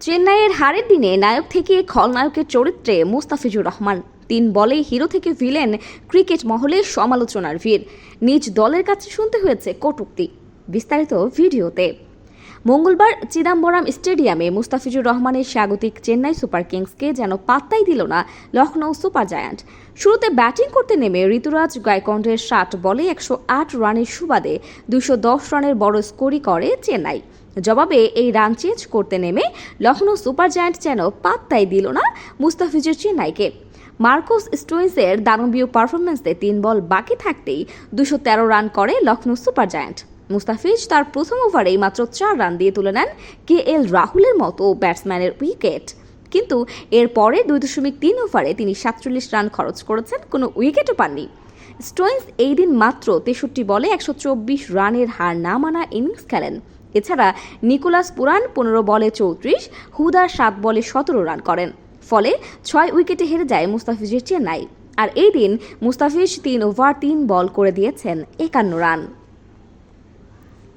চেন্নাইয়ের হারের দিনে নায়ক থেকে খলনায়কের চরিত্রে মুস্তাফিজুর রহমান 3 বলে হিরো থেকে ভিলেন, ক্রিকেট মহলে সমালোচনার ভিড়। নিজ দলের কাছে শুনতে হয়েছে কটূক্তি। বিস্তারিত ভিডিওতে। মঙ্গলবার চিদাম্বরম স্টেডিয়ামে মুস্তাফিজুর রহমানের স্বাগতিক চেন্নাই সুপার কিংসকে যেন পাত্তাই দিল না লখনৌ সুপার জায়ান্ট। শুরুতে ব্যাটিং করতে নেমে ঋতুরাজ গায়কোয়াড়ের 60 বলে 108 রানের সুবাদে 210 রানের বড় স্কোরই করে চেন্নাই। জবাবে এই রান চেঞ্জ করতে নেমে লখনৌ সুপার জায়ান্ট যেন পাত্তাই দিল না মুস্তাফিজুর চেন্নাইকে। মার্কোস স্টোয়েন্সের দানবীয় পারফরম্যান্সে 3 বল বাকি থাকতেই 213 রান করে লখনৌ সুপার জায়ান্ট। মুস্তাফিজ তার প্রথম ওভারেই মাত্র 4 রান দিয়ে তুলে নেন KL রাহুলের মতো ব্যাটসম্যানের উইকেট। কিন্তু এরপরে 2.3 ওভারে তিনি 47 রান খরচ করেছেন, কোনো উইকেটও পাননি। স্টোয়েন্স এই দিন মাত্র 63 বলে 124 রানের হার না মানা ইনিংস খেলেন। এছাড়া নিকোলাস পুরান 15 বলে 34, হুদা 7 বলে 17 রান করেন। ফলে 6 উইকেটে হেরে যায় মুস্তাফিজের চেন্নাই। আর এই দিন মুস্তাফিজ 3 ওভার 3 বল করে দিয়েছেন 51 রান।